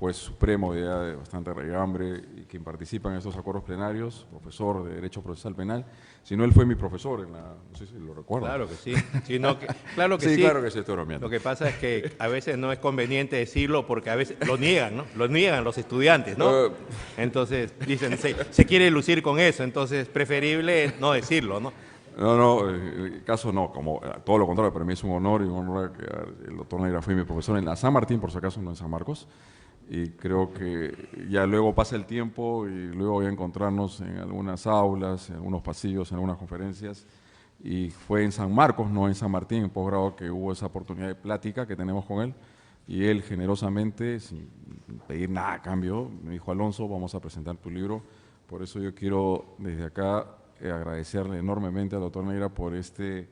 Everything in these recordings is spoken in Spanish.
juez supremo de bastante regambre y quien participa en estos acuerdos plenarios, profesor de Derecho Procesal Penal, sino él fue mi profesor no sé si lo recuerdan. Claro que sí, claro que sí. sí. Claro que sí, estoy bromeando. Lo que pasa es que a veces no es conveniente decirlo porque a veces lo niegan, ¿no? Lo niegan los estudiantes, ¿no? Entonces dicen, se quiere lucir con eso, entonces preferible no decirlo, ¿no? No, el caso no, como todo lo contrario, para mí es un honor y un honor que el doctor Neira fue mi profesor en la San Martín, por si acaso, no en San Marcos, y creo que ya luego pasa el tiempo y luego voy a encontrarnos en algunas aulas, en algunos pasillos, en algunas conferencias, y fue en San Marcos, no en San Martín, en posgrado, que hubo esa oportunidad de plática que tenemos con él, y él generosamente, sin pedir nada a cambio, me dijo: Alonso, vamos a presentar tu libro. Por eso yo quiero desde acá agradecerle enormemente al doctor Neira por este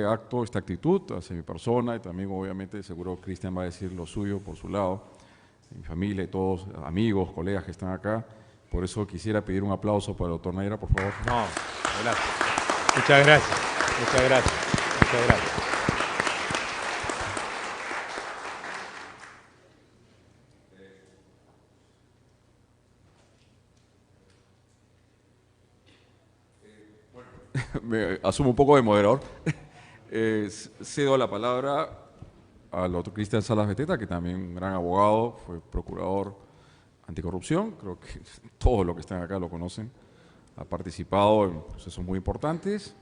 acto, esta actitud hacia mi persona, y también obviamente seguro Cristian va a decir lo suyo por su lado, mi familia y todos, amigos, colegas que están acá. Por eso quisiera pedir un aplauso para el doctor Neira, por favor. No, gracias. Muchas gracias, muchas gracias, muchas gracias. Me asumo un poco de moderador. Cedo la palabra al doctor Cristian Salas Beteta, que también un gran abogado, fue procurador anticorrupción, creo que todos los que están acá lo conocen, ha participado en procesos muy importantes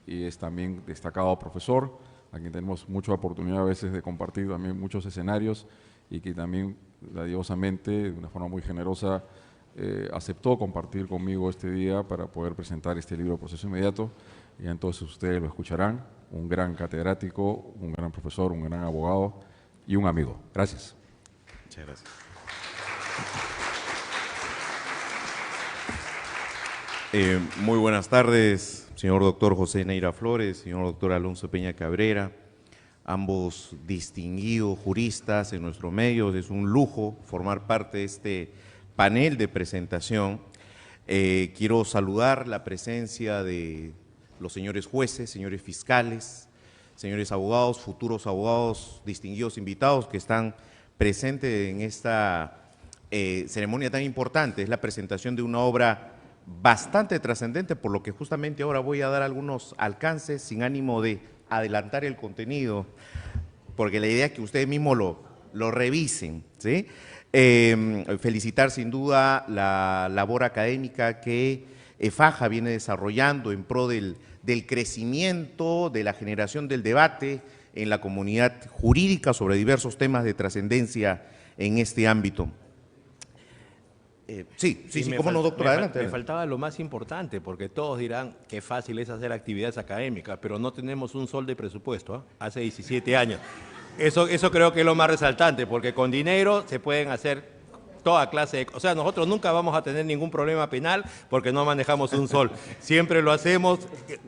y es también destacado profesor, a quien tenemos mucha oportunidad a veces de compartir también muchos escenarios y que también dadiosamente, de una forma muy generosa, aceptó compartir conmigo este día para poder presentar este libro Proceso Inmediato. Y entonces ustedes lo escucharán, un gran catedrático, un gran profesor, un gran abogado y un amigo. Gracias. Muchas gracias. Muy buenas tardes, señor doctor José Neira Flores, señor doctor Alonso Peña Cabrera, ambos distinguidos juristas en nuestro medio. Es un lujo formar parte de este panel de presentación. Quiero saludar la presencia de los señores jueces, señores fiscales, señores abogados, futuros abogados, distinguidos invitados que están presentes en esta ceremonia tan importante. Es la presentación de una obra bastante trascendente, por lo que justamente ahora voy a dar algunos alcances sin ánimo de adelantar el contenido, porque la idea es que ustedes mismos lo revisen, ¿sí? Felicitar sin duda la labor académica que EFAJA viene desarrollando en pro del crecimiento, de la generación del debate en la comunidad jurídica sobre diversos temas de trascendencia en este ámbito. Sí, cómo no, doctor, adelante. Me faltaba lo más importante, porque todos dirán que fácil es hacer actividades académicas, pero no tenemos un sol de presupuesto, ¿eh? Hace 17 años. Eso creo que es lo más resaltante, porque con dinero se pueden hacer toda clase de... O sea, nosotros nunca vamos a tener ningún problema penal porque no manejamos un sol. Siempre lo hacemos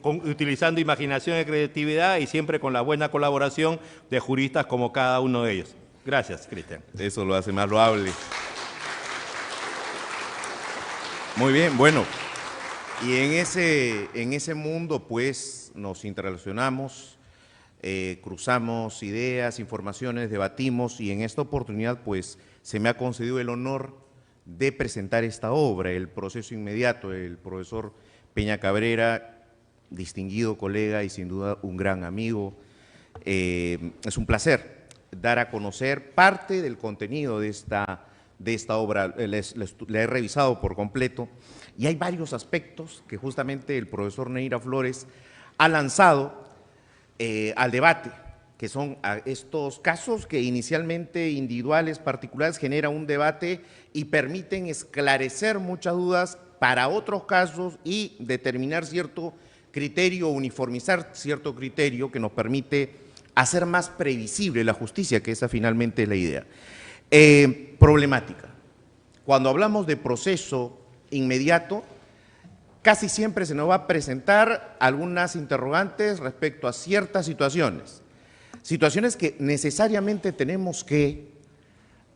utilizando imaginación y creatividad y siempre con la buena colaboración de juristas como cada uno de ellos. Gracias, Cristian. Eso lo hace más loable. Muy bien, bueno. Y en ese mundo, pues, nos interrelacionamos, cruzamos ideas, informaciones, debatimos, y en esta oportunidad pues se me ha concedido el honor de presentar esta obra, El Proceso Inmediato, del profesor Peña Cabrera, distinguido colega y sin duda un gran amigo. Es un placer dar a conocer parte del contenido de esta obra. La he revisado por completo y hay varios aspectos que justamente el profesor Neira Flores ha lanzado al debate, que son estos casos que inicialmente individuales, particulares, generan un debate y permiten esclarecer muchas dudas para otros casos y determinar cierto criterio, uniformizar cierto criterio que nos permite hacer más previsible la justicia, que esa finalmente es la idea. Problemática. Cuando hablamos de proceso inmediato, casi siempre se nos va a presentar algunas interrogantes respecto a ciertas situaciones que necesariamente tenemos que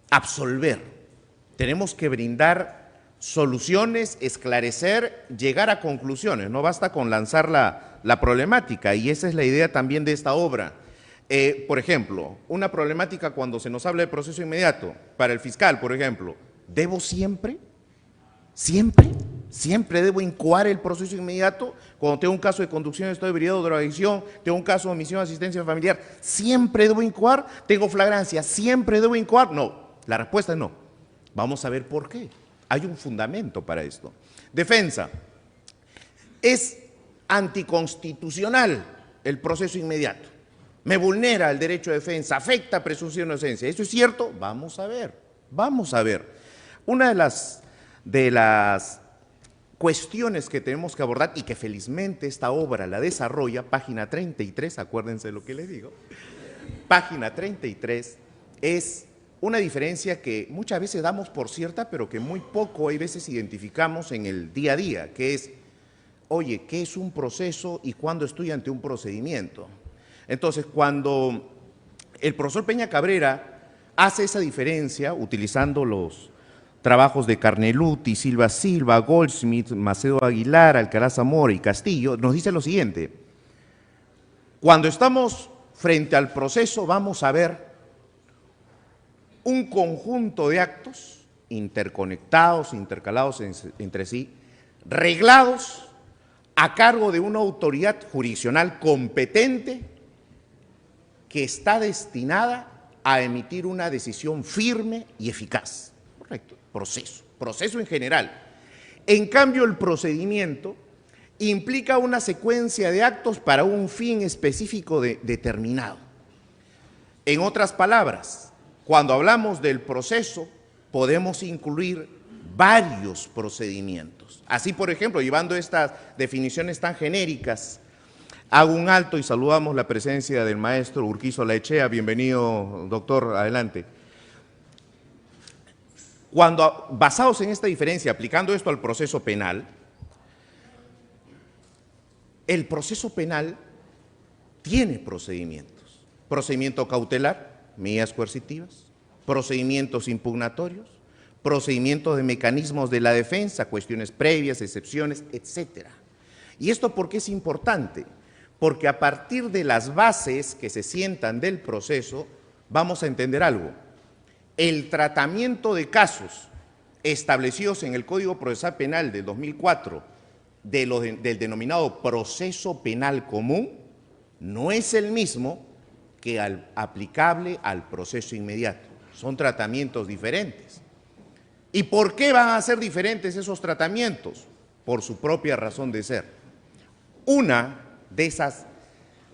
absolver, tenemos que brindar soluciones, esclarecer, llegar a conclusiones, no basta con lanzar la problemática, y esa es la idea también de esta obra. Por ejemplo, una problemática cuando se nos habla de proceso inmediato, para el fiscal, por ejemplo, ¿debo siempre? ¿Siempre? ¿Siempre debo incoar el proceso inmediato? Cuando tengo un caso de conducción en estado de ebriedad o drogadicción, tengo un caso de omisión de asistencia familiar, ¿siempre debo incoar? ¿Tengo flagrancia? ¿Siempre debo incoar? No, la respuesta es no. Vamos a ver por qué. Hay un fundamento para esto. Defensa. Es anticonstitucional el proceso inmediato. Me vulnera el derecho de defensa, afecta presunción de inocencia. ¿Eso es cierto? Vamos a ver, vamos a ver. Una de las cuestiones que tenemos que abordar y que felizmente esta obra la desarrolla, página 33, acuérdense de lo que les digo, página 33, es una diferencia que muchas veces damos por cierta, pero que muy poco hay veces identificamos en el día a día, que es, oye, ¿qué es un proceso y cuándo estoy ante un procedimiento? Entonces, cuando el profesor Peña Cabrera hace esa diferencia, utilizando los trabajos de Carneluti, Silva Silva, Goldsmith, Macedo Aguilar, Alcaraz Zamora y Castillo, nos dice lo siguiente: cuando estamos frente al proceso vamos a ver un conjunto de actos interconectados, intercalados entre sí, reglados a cargo de una autoridad jurisdiccional competente que está destinada a emitir una decisión firme y eficaz. Correcto, proceso en general. En cambio, el procedimiento implica una secuencia de actos para un fin específico determinado. En otras palabras, cuando hablamos del proceso, podemos incluir varios procedimientos. Así, por ejemplo, llevando estas definiciones tan genéricas, hago un alto y saludamos la presencia del maestro Urquizo Laechea. Bienvenido, doctor, adelante. Cuando, basados en esta diferencia, aplicando esto al proceso penal, el proceso penal tiene procedimientos. Procedimiento cautelar, medidas coercitivas, procedimientos impugnatorios, procedimientos de mecanismos de la defensa, cuestiones previas, excepciones, etcétera. ¿Y esto por qué es importante? Porque a partir de las bases que se sientan del proceso, vamos a entender algo. El tratamiento de casos establecidos en el Código Procesal Penal del 2004, del denominado proceso penal común, no es el mismo que aplicable al proceso inmediato. Son tratamientos diferentes. ¿Y por qué van a ser diferentes esos tratamientos? Por su propia razón de ser. Una de esas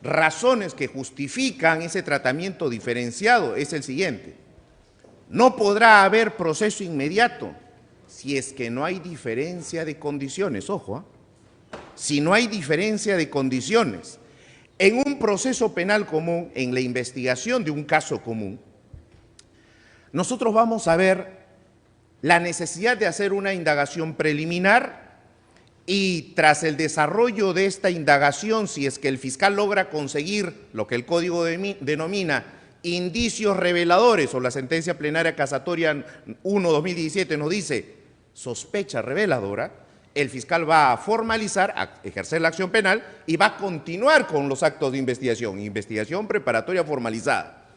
razones que justifican ese tratamiento diferenciado es el siguiente: no podrá haber proceso inmediato si es que no hay diferencia de condiciones. Ojo, si no hay diferencia de condiciones. En un proceso penal común, en la investigación de un caso común, nosotros vamos a ver la necesidad de hacer una indagación preliminar y tras el desarrollo de esta indagación, si es que el fiscal logra conseguir lo que el Código denomina indicios reveladores, o la sentencia plenaria casatoria 1/2017 nos dice sospecha reveladora, el fiscal va a formalizar, a ejercer la acción penal y va a continuar con los actos de investigación preparatoria formalizada.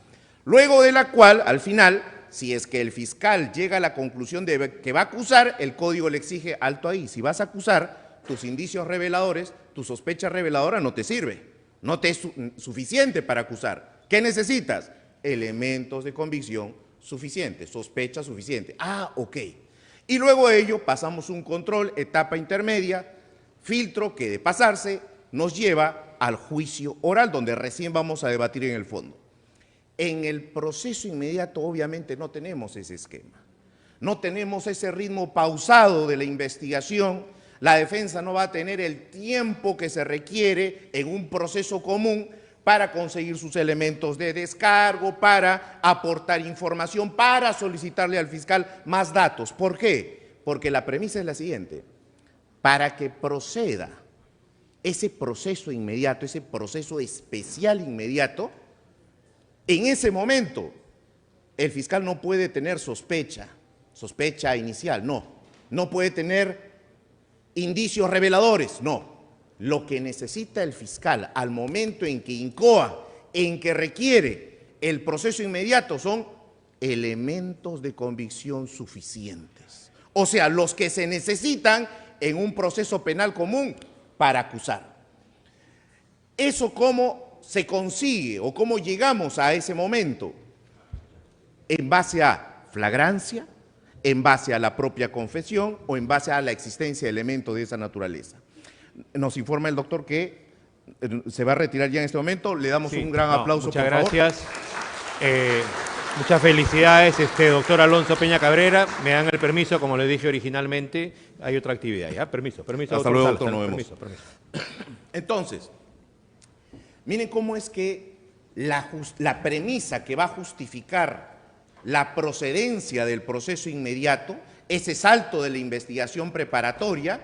Luego de la cual, al final, si es que el fiscal llega a la conclusión de que va a acusar, el Código le exige alto ahí. Si vas a acusar, tus indicios reveladores, tu sospecha reveladora no te sirve, no te es suficiente para acusar. ¿Qué necesitas? Elementos de convicción suficientes, sospecha suficiente. Ah, ok. Y luego de ello pasamos un control, etapa intermedia, filtro que de pasarse nos lleva al juicio oral, donde recién vamos a debatir en el fondo. En el proceso inmediato obviamente no tenemos ese esquema, no tenemos ese ritmo pausado de la investigación. La defensa no va a tener el tiempo que se requiere en un proceso común para conseguir sus elementos de descargo, para aportar información, para solicitarle al fiscal más datos. ¿Por qué? Porque la premisa es la siguiente: para que proceda ese proceso inmediato, ese proceso especial inmediato, en ese momento el fiscal no puede tener sospecha inicial, no puede tener indicios reveladores, no. Lo que necesita el fiscal al momento en que incoa en que requiere el proceso inmediato son elementos de convicción suficientes. O sea, los que se necesitan en un proceso penal común para acusar. ¿Eso cómo se consigue o cómo llegamos a ese momento? En base a flagrancia, en base a la propia confesión o en base a la existencia de elementos de esa naturaleza. Nos informa el doctor que se va a retirar ya en este momento. Le damos un gran aplauso, muchas por favor. gracias. Muchas felicidades, doctor Alonso Peña Cabrera. Me dan el permiso, como le dije originalmente, hay otra actividad. ¿Ya? Permiso. Hasta luego, doctor, nos vemos. Permiso. Entonces, miren cómo es que la premisa que va a justificar la procedencia del proceso inmediato, ese salto de la investigación preparatoria,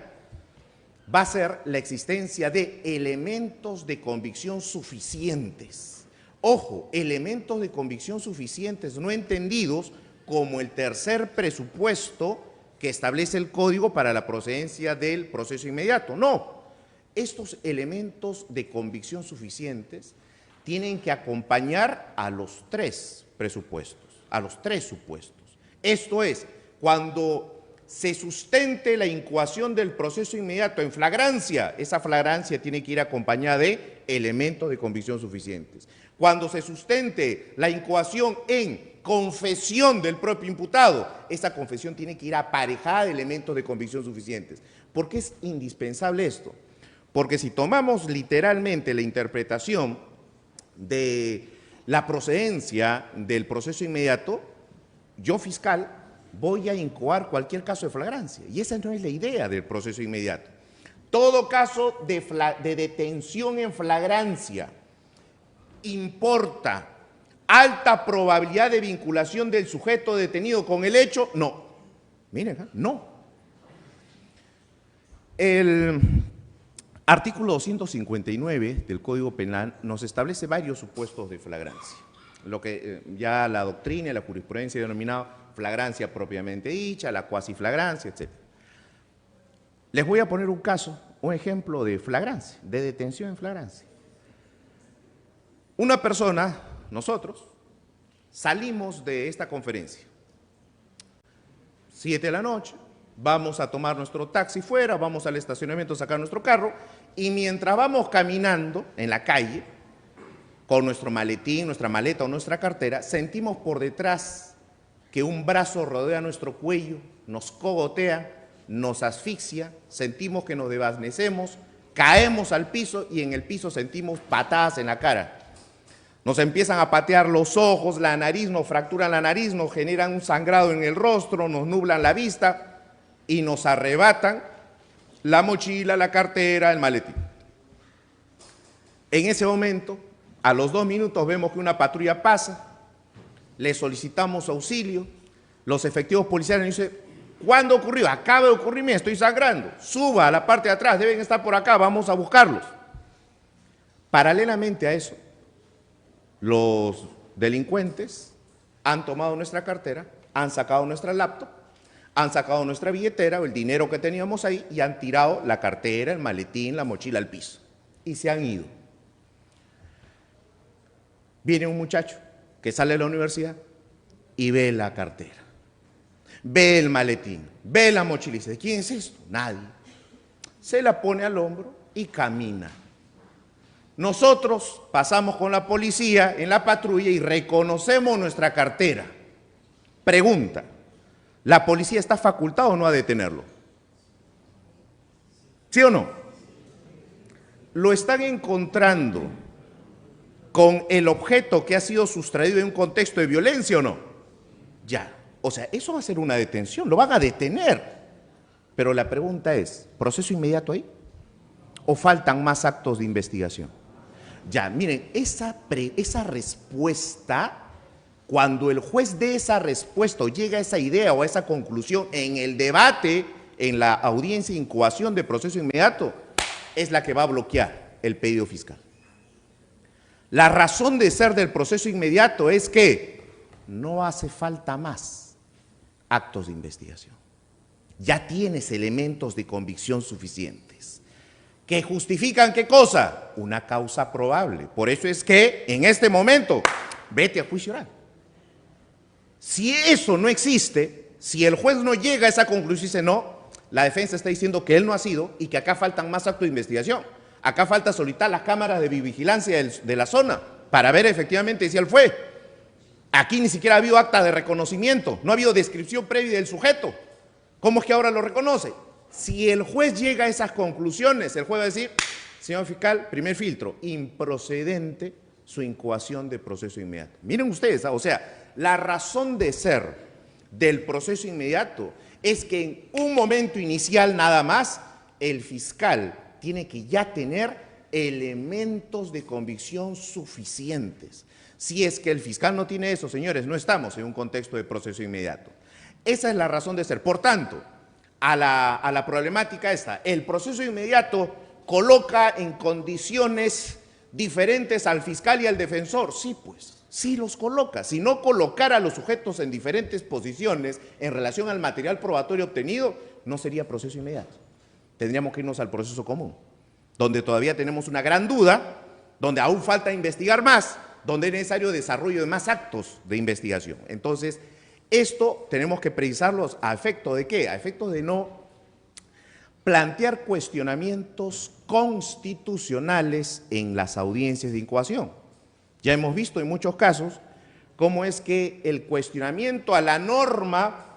va a ser la existencia de elementos de convicción suficientes. Ojo, elementos de convicción suficientes no entendidos como el tercer presupuesto que establece el Código para la procedencia del proceso inmediato. No, estos elementos de convicción suficientes tienen que acompañar a los tres presupuestos, a los tres supuestos. Esto es, cuando se sustente la incoación del proceso inmediato en flagrancia, esa flagrancia tiene que ir acompañada de elementos de convicción suficientes. Cuando se sustente la incoación en confesión del propio imputado, esa confesión tiene que ir aparejada de elementos de convicción suficientes. ¿Por qué es indispensable esto? Porque si tomamos literalmente la interpretación de la procedencia del proceso inmediato, yo, fiscal, voy a incoar cualquier caso de flagrancia. Y esa no es la idea del proceso inmediato. Todo caso de detención en flagrancia importa alta probabilidad de vinculación del sujeto detenido con el hecho. No. Miren, no. El artículo 259 del Código Penal nos establece varios supuestos de flagrancia. Lo que ya la doctrina y la jurisprudencia ha denominado flagrancia propiamente dicha, la cuasiflagrancia, etc. Les voy a poner un caso, un ejemplo de flagrancia, de detención en flagrancia. Una persona, nosotros, salimos de esta conferencia, 7 de la noche, vamos a tomar nuestro taxi fuera, vamos al estacionamiento a sacar nuestro carro, y mientras vamos caminando en la calle, con nuestro maletín, nuestra maleta o nuestra cartera, sentimos por detrás que un brazo rodea nuestro cuello, nos cogotea, nos asfixia, sentimos que nos desvanecemos, caemos al piso y en el piso sentimos patadas en la cara. Nos empiezan a patear los ojos, la nariz, nos fracturan la nariz, nos generan un sangrado en el rostro, nos nublan la vista y nos arrebatan la mochila, la cartera, el maletín. En ese momento, a los 2 minutos vemos que una patrulla pasa, le solicitamos auxilio, los efectivos policiales nos dicen, ¿cuándo ocurrió? Acaba de ocurrirme, estoy sangrando. Suba a la parte de atrás, deben estar por acá, vamos a buscarlos. Paralelamente a eso, los delincuentes han tomado nuestra cartera, han sacado nuestra laptop, han sacado nuestra billetera o el dinero que teníamos ahí y han tirado la cartera, el maletín, la mochila al piso y se han ido. Viene un muchacho que sale de la universidad y ve la cartera, ve el maletín, ve la mochila y dice, ¿quién es esto? Nadie. Se la pone al hombro y camina. Nosotros pasamos con la policía en la patrulla y reconocemos nuestra cartera. Pregunta, ¿la policía está facultada o no a detenerlo? ¿Sí o no? ¿Lo están encontrando con el objeto que ha sido sustraído en un contexto de violencia o no? Ya, o sea, eso va a ser una detención, lo van a detener. Pero la pregunta es, ¿proceso inmediato ahí? ¿O faltan más actos de investigación? Ya, miren, esa respuesta, cuando el juez dé esa respuesta o llega a esa idea o a esa conclusión en el debate, en la audiencia de incoación de proceso inmediato, es la que va a bloquear el pedido fiscal. La razón de ser del proceso inmediato es que no hace falta más actos de investigación. Ya tienes elementos de convicción suficientes. que justifican ¿qué cosa? Una causa probable. Por eso es que en este momento, vete a juicio oral. Si eso no existe, si el juez no llega a esa conclusión y dice no, la defensa está diciendo que él no ha sido y que acá faltan más actos de investigación. Acá falta solicitar las cámaras de vigilancia de la zona para ver efectivamente si él fue. Aquí ni siquiera ha habido acta de reconocimiento, no ha habido descripción previa del sujeto. ¿Cómo es que ahora lo reconoce? Si el juez llega a esas conclusiones, el juez va a decir, señor fiscal, primer filtro, improcedente su incoación de proceso inmediato. Miren ustedes, o sea, la razón de ser del proceso inmediato es que en un momento inicial nada más, el fiscal tiene que ya tener elementos de convicción suficientes. Si es que el fiscal no tiene eso, señores, no estamos en un contexto de proceso inmediato. Esa es la razón de ser. Por tanto, a la problemática esta, el proceso inmediato coloca en condiciones diferentes al fiscal y al defensor. Sí, pues, sí los coloca. Si no colocara a los sujetos en diferentes posiciones en relación al material probatorio obtenido, no sería proceso inmediato. Tendríamos que irnos al proceso común, donde todavía tenemos una gran duda, donde aún falta investigar más, donde es necesario desarrollo de más actos de investigación. Entonces, esto tenemos que precisarlos a efecto de ¿qué? A efecto de no plantear cuestionamientos constitucionales en las audiencias de incoación. Ya hemos visto en muchos casos cómo es que el cuestionamiento a la norma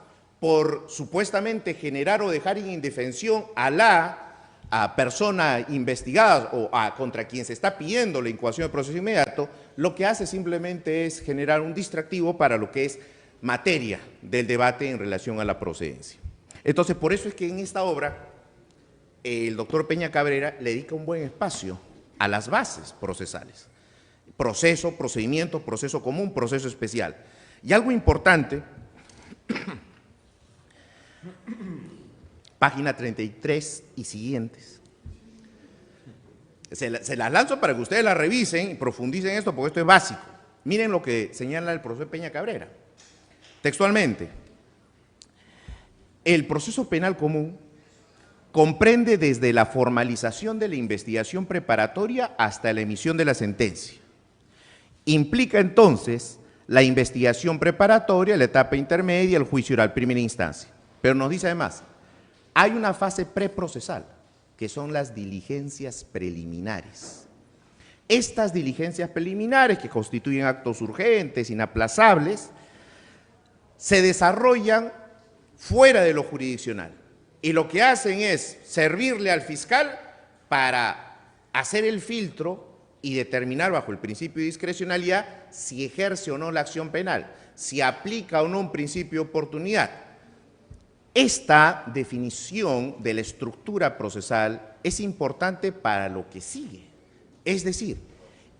por supuestamente generar o dejar en indefensión a persona investigada o contra quien se está pidiendo la incoación de proceso inmediato, lo que hace simplemente es generar un distractivo para lo que es materia del debate en relación a la procedencia. Entonces, por eso es que en esta obra el doctor Peña Cabrera le dedica un buen espacio a las bases procesales. Proceso, procedimiento, proceso común, proceso especial. Y algo importante, página 33 y siguientes. Se las lanzo para que ustedes la revisen y profundicen esto, porque esto es básico. Miren lo que señala el profesor Peña Cabrera. Textualmente, el proceso penal común comprende desde la formalización de la investigación preparatoria hasta la emisión de la sentencia. Implica entonces la investigación preparatoria, la etapa intermedia, el juicio oral, primera instancia. Pero nos dice además, hay una fase preprocesal, que son las diligencias preliminares. Estas diligencias preliminares, que constituyen actos urgentes, inaplazables, se desarrollan fuera de lo jurisdiccional. Y lo que hacen es servirle al fiscal para hacer el filtro y determinar bajo el principio de discrecionalidad si ejerce o no la acción penal, si aplica o no un principio de oportunidad. Esta definición de la estructura procesal es importante para lo que sigue. Es decir,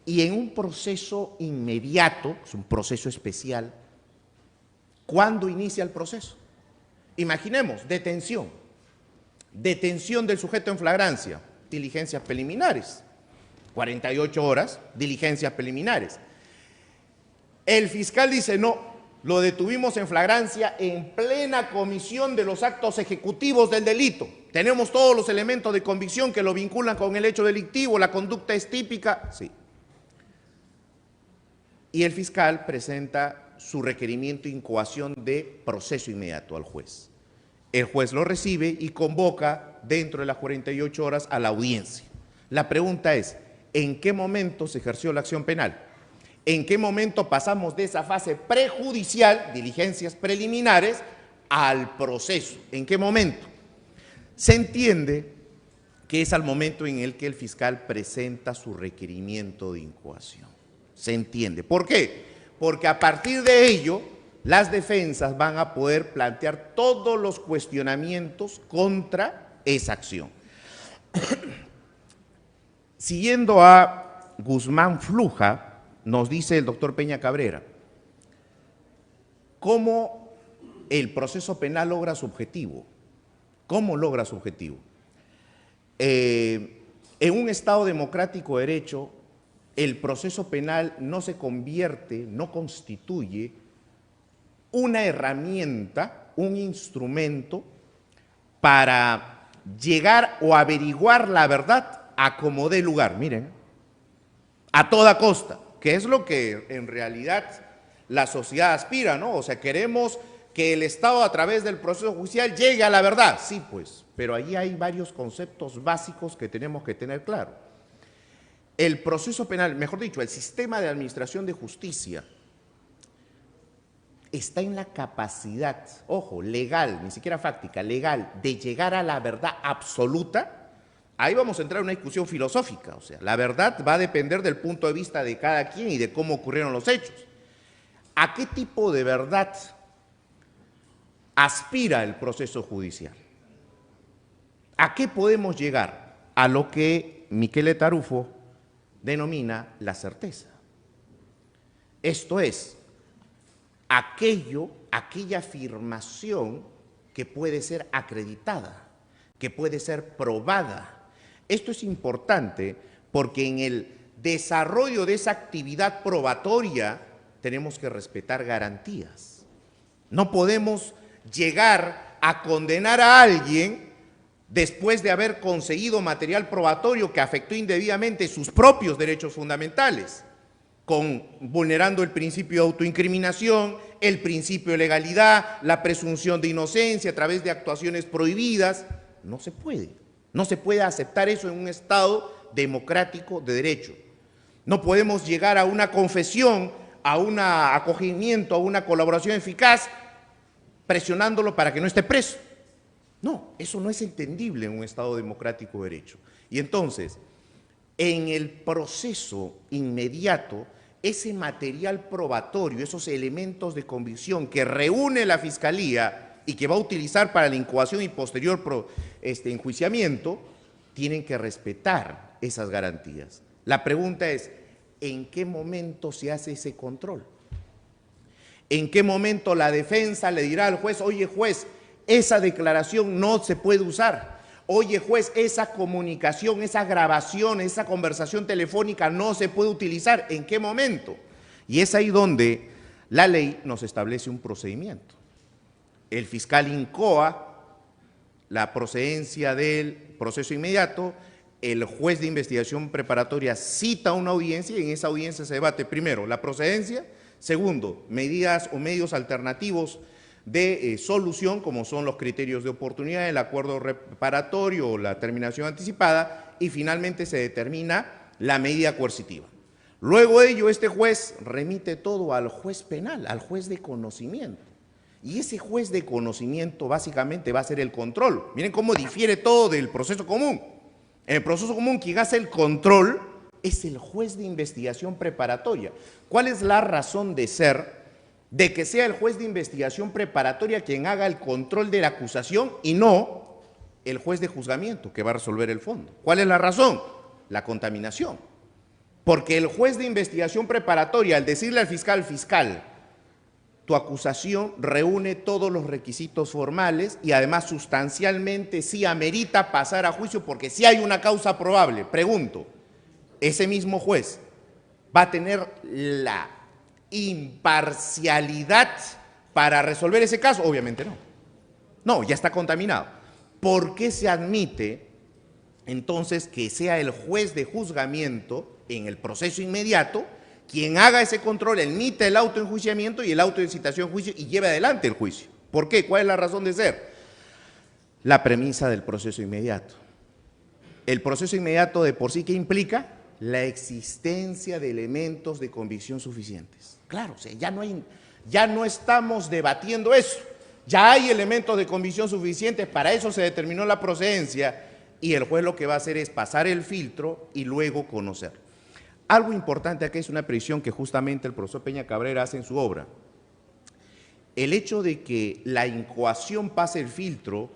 y en un proceso inmediato, es un proceso especial, ¿cuándo inicia el proceso? Imaginemos, detención del sujeto en flagrancia, diligencias preliminares, 48 horas, diligencias preliminares. El fiscal dice, no, lo detuvimos en flagrancia en plena comisión de los actos ejecutivos del delito. Tenemos todos los elementos de convicción que lo vinculan con el hecho delictivo, la conducta es típica, sí. Y el fiscal presenta su requerimiento de incoación de proceso inmediato al juez. El juez lo recibe y convoca dentro de las 48 horas a la audiencia. La pregunta es, ¿en qué momento se ejerció la acción penal? ¿En qué momento pasamos de esa fase prejudicial, diligencias preliminares, al proceso? ¿En qué momento? Se entiende que es al momento en el que el fiscal presenta su requerimiento de incoación. Se entiende. ¿Por qué? Porque a partir de ello, las defensas van a poder plantear todos los cuestionamientos contra esa acción. Siguiendo a Guzmán Fluja, nos dice el doctor Peña Cabrera, ¿cómo el proceso penal logra su objetivo? ¿Cómo logra su objetivo? En un Estado democrático de derecho, el proceso penal no se convierte, no constituye una herramienta, un instrumento para llegar o averiguar la verdad a como dé lugar, miren, a toda costa, que es lo que en realidad la sociedad aspira, ¿no? O sea, queremos que el Estado a través del proceso judicial llegue a la verdad, sí, pues, pero allí hay varios conceptos básicos que tenemos que tener claro. El proceso penal, mejor dicho, el sistema de administración de justicia está en la capacidad, ojo, legal, ni siquiera fáctica, legal, de llegar a la verdad absoluta. Ahí vamos a entrar en una discusión filosófica, o sea, la verdad va a depender del punto de vista de cada quien y de cómo ocurrieron los hechos. ¿A qué tipo de verdad aspira el proceso judicial? ¿A qué podemos llegar? A lo que Michele Tarufo denomina la certeza. Esto es, aquella afirmación que puede ser acreditada, que puede ser probada. Esto es importante porque en el desarrollo de esa actividad probatoria tenemos que respetar garantías. No podemos llegar a condenar a alguien después de haber conseguido material probatorio que afectó indebidamente sus propios derechos fundamentales, vulnerando el principio de autoincriminación, el principio de legalidad, la presunción de inocencia a través de actuaciones prohibidas. No se puede. No se puede aceptar eso en un Estado democrático de derecho. No podemos llegar a una confesión, a un acogimiento, a una colaboración eficaz, presionándolo para que no esté preso. No, eso no es entendible en un Estado democrático de derecho. Y entonces, en el proceso inmediato, ese material probatorio, esos elementos de convicción que reúne la Fiscalía y que va a utilizar para la incoación y posterior enjuiciamiento, tienen que respetar esas garantías. La pregunta es, ¿en qué momento se hace ese control? ¿En qué momento la defensa le dirá al juez, oye juez, esa declaración no se puede usar? Oye juez, esa comunicación, esa grabación, esa conversación telefónica no se puede utilizar. ¿En qué momento? Y es ahí donde la ley nos establece un procedimiento. El fiscal incoa la procedencia del proceso inmediato, el juez de investigación preparatoria cita una audiencia y en esa audiencia se debate primero la procedencia, segundo, medidas o medios alternativos de solución, como son los criterios de oportunidad, el acuerdo reparatorio o la terminación anticipada, y finalmente se determina la medida coercitiva. Luego de ello, este juez remite todo al juez penal, al juez de conocimiento. Y ese juez de conocimiento básicamente va a ser el control. Miren cómo difiere todo del proceso común. En el proceso común, quien hace el control es el juez de investigación preparatoria. ¿Cuál es la razón de ser de que sea el juez de investigación preparatoria quien haga el control de la acusación y no el juez de juzgamiento que va a resolver el fondo? ¿Cuál es la razón? La contaminación. Porque el juez de investigación preparatoria, al decirle al fiscal, tu acusación reúne todos los requisitos formales y además sustancialmente sí amerita pasar a juicio porque sí hay una causa probable. Pregunto, ¿ese mismo juez va a tener la imparcialidad para resolver ese caso? Obviamente no. No, ya está contaminado. ¿Por qué se admite entonces que sea el juez de juzgamiento en el proceso inmediato quien haga ese control, emite el autoenjuiciamiento y el auto de citación a juicio y lleve adelante el juicio? ¿Por qué? ¿Cuál es la razón de ser? La premisa del proceso inmediato. El proceso inmediato de por sí, ¿qué implica? La existencia de elementos de convicción suficientes. Claro, o sea, ya no estamos debatiendo eso. Ya hay elementos de convicción suficientes, para eso se determinó la procedencia y el juez lo que va a hacer es pasar el filtro y luego conocer. Algo importante aquí es una precisión que justamente el profesor Peña Cabrera hace en su obra. El hecho de que la incoación pase el filtro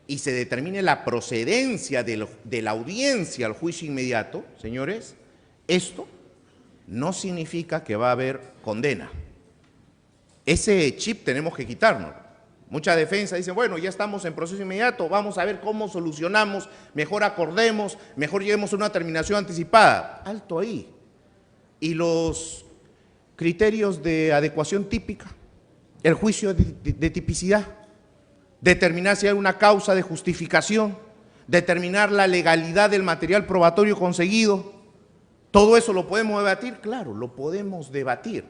y se determine la procedencia de la audiencia al juicio inmediato, señores, esto no significa que va a haber condena. Ese chip tenemos que quitarnos. Mucha defensa dice, bueno, ya estamos en proceso inmediato, vamos a ver cómo solucionamos, mejor acordemos, mejor lleguemos a una terminación anticipada. Alto ahí. Y los criterios de adecuación típica, el juicio de tipicidad, determinar si hay una causa de justificación, determinar la legalidad del material probatorio conseguido. ¿Todo eso lo podemos debatir? Claro, lo podemos debatir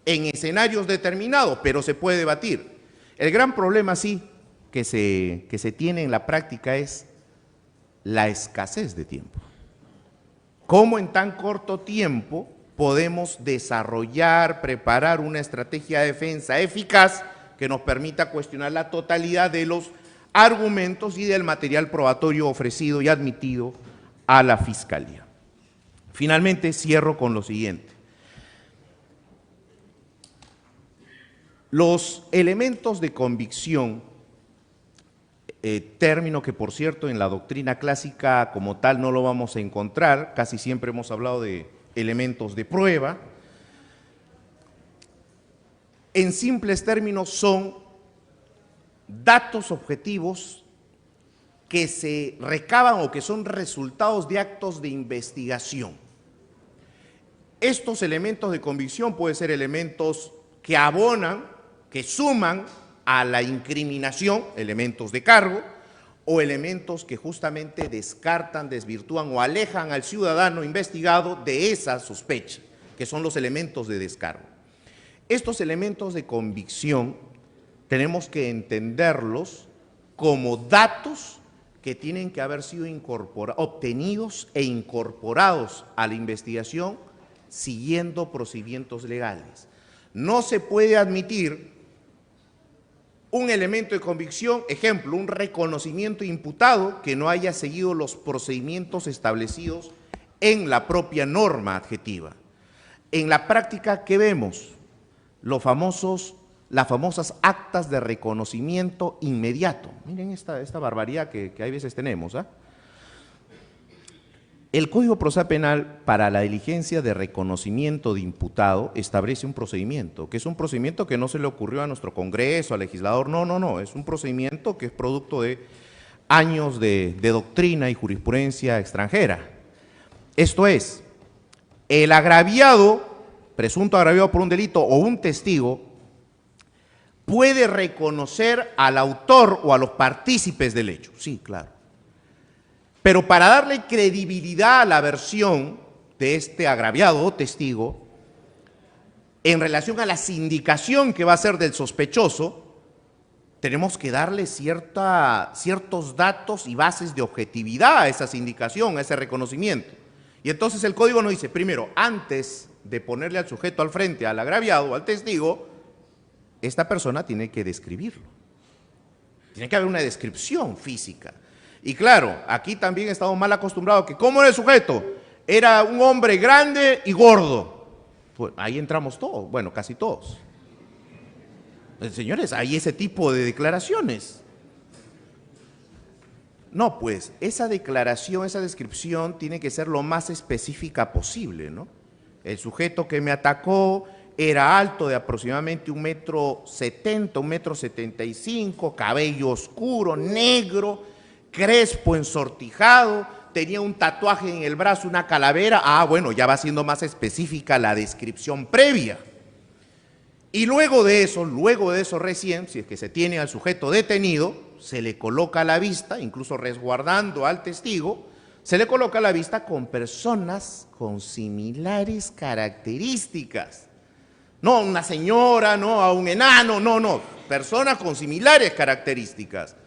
en escenarios determinados, pero se puede debatir. El gran problema, sí, que se tiene en la práctica es la escasez de tiempo. ¿Cómo en tan corto tiempo podemos desarrollar, preparar una estrategia de defensa eficaz que nos permita cuestionar la totalidad de los argumentos y del material probatorio ofrecido y admitido a la Fiscalía? Finalmente, cierro con lo siguiente. Los elementos de convicción, término que por cierto en la doctrina clásica como tal no lo vamos a encontrar, casi siempre hemos hablado de elementos de prueba, en simples términos son datos objetivos que se recaban o que son resultados de actos de investigación. Estos elementos de convicción pueden ser elementos que abonan, que suman a la incriminación, elementos de cargo, o elementos que justamente descartan, desvirtúan o alejan al ciudadano investigado de esa sospecha, que son los elementos de descargo. Estos elementos de convicción tenemos que entenderlos como datos que tienen que haber sido obtenidos e incorporados a la investigación siguiendo procedimientos legales. No se puede admitir un elemento de convicción, ejemplo, un reconocimiento imputado que no haya seguido los procedimientos establecidos en la propia norma adjetiva. En la práctica, ¿qué vemos? Las famosas actas de reconocimiento inmediato. Miren esta barbaridad que hay veces tenemos, ¿ah? El Código Procesal Penal para la diligencia de reconocimiento de imputado establece un procedimiento, que es un procedimiento que no se le ocurrió a nuestro Congreso, al legislador, no, es un procedimiento que es producto de años de doctrina y jurisprudencia extranjera. Esto es, el agraviado, presunto agraviado por un delito o un testigo, puede reconocer al autor o a los partícipes del hecho, sí, claro. Pero para darle credibilidad a la versión de este agraviado o testigo, en relación a la sindicación que va a ser del sospechoso, tenemos que darle ciertos datos y bases de objetividad a esa sindicación, a ese reconocimiento. Y entonces el código nos dice, primero, antes de ponerle al sujeto al frente, al agraviado o al testigo, esta persona tiene que describirlo. Tiene que haber una descripción física. Y claro, aquí también estamos mal acostumbrados que ¿cómo era el sujeto? Era un hombre grande y gordo. Pues ahí entramos todos, bueno, casi todos. Señores, hay ese tipo de declaraciones. No, pues, esa declaración, esa descripción tiene que ser lo más específica posible, ¿no? El sujeto que me atacó era alto de aproximadamente 1,70 m, 1,75 m, cabello oscuro, negro, crespo, ensortijado, tenía un tatuaje en el brazo, una calavera. Bueno, ya va siendo más específica la descripción previa. Y luego de eso recién, si es que se tiene al sujeto detenido, se le coloca a la vista, incluso resguardando al testigo, se le coloca a la vista con personas con similares características. No una señora, no a un enano, no, personas con similares características.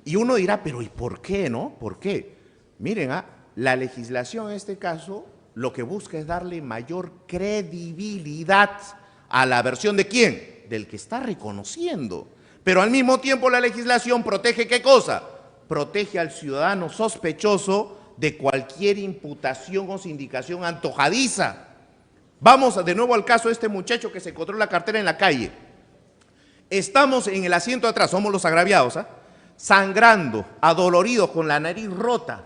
Y uno dirá, pero ¿y por qué, no? ¿Por qué? Miren, la legislación en este caso lo que busca es darle mayor credibilidad a la versión de ¿quién? Del que está reconociendo. Pero al mismo tiempo la legislación protege ¿qué cosa? Protege al ciudadano sospechoso de cualquier imputación o sindicación antojadiza. Vamos de nuevo al caso de este muchacho que se encontró la cartera en la calle. Estamos en el asiento de atrás, somos los agraviados, sangrando, adoloridos, con la nariz rota,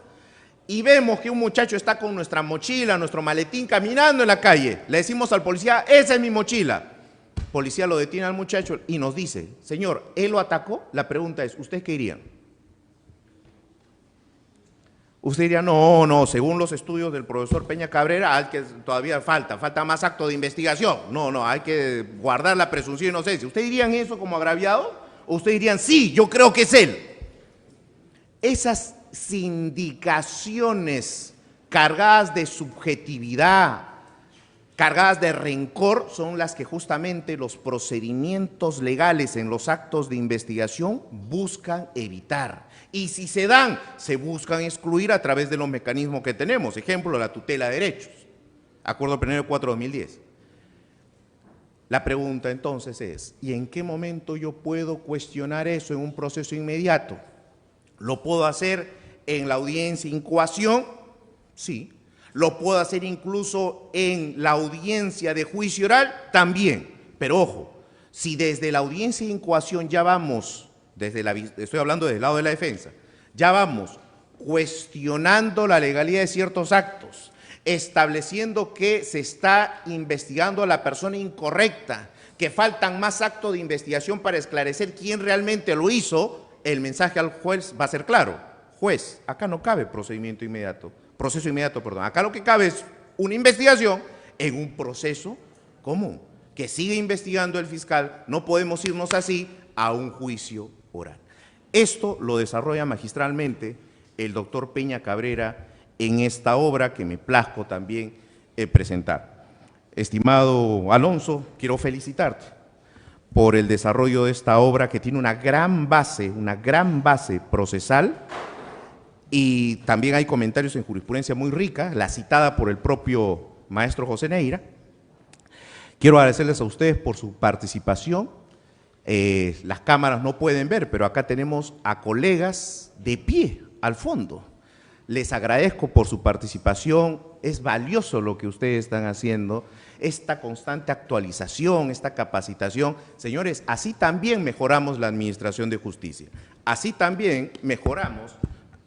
y vemos que un muchacho está con nuestra mochila, nuestro maletín, caminando en la calle. Le decimos al policía, esa es mi mochila. El policía lo detiene al muchacho y nos dice, señor, ¿él lo atacó? La pregunta es, ¿ustedes qué dirían? Usted diría, no, según los estudios del profesor Peña Cabrera, todavía falta más acto de investigación. No, hay que guardar la presunción de inocencia. ¿Ustedes dirían eso como agraviado? ¿O ustedes dirían, sí, yo creo que es él? Esas sindicaciones cargadas de subjetividad, cargadas de rencor, son las que justamente los procedimientos legales en los actos de investigación buscan evitar. Y si se dan, se buscan excluir a través de los mecanismos que tenemos. Ejemplo, la tutela de derechos. Acuerdo Plenario 4/2010. La pregunta entonces es, ¿y en qué momento yo puedo cuestionar eso en un proceso inmediato? ¿Lo puedo hacer en la audiencia incoación? Sí. ¿Lo puedo hacer incluso en la audiencia de juicio oral? También. Pero ojo, si desde la audiencia de incoación ya vamos, estoy hablando desde el lado de la defensa, ya vamos cuestionando la legalidad de ciertos actos, estableciendo que se está investigando a la persona incorrecta, que faltan más actos de investigación para esclarecer quién realmente lo hizo, el mensaje al juez va a ser claro. Juez, acá no cabe proceso inmediato, acá lo que cabe es una investigación en un proceso común, que sigue investigando el fiscal, no podemos irnos así a un juicio oral. Esto lo desarrolla magistralmente el doctor Peña Cabrera en esta obra que me plazco también presentar. Estimado Alonso, quiero felicitarte por el desarrollo de esta obra que tiene una gran base procesal, y también hay comentarios en jurisprudencia muy rica, la citada por el propio maestro José Neira. Quiero agradecerles a ustedes por su participación. Las cámaras no pueden ver, pero acá tenemos a colegas de pie al fondo. Les agradezco por su participación, es valioso lo que ustedes están haciendo, esta constante actualización, esta capacitación. Señores, así también mejoramos la administración de justicia, así también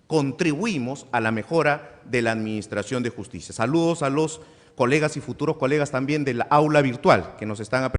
contribuimos a la mejora de la administración de justicia. Saludos a los colegas y futuros colegas también del aula virtual que nos están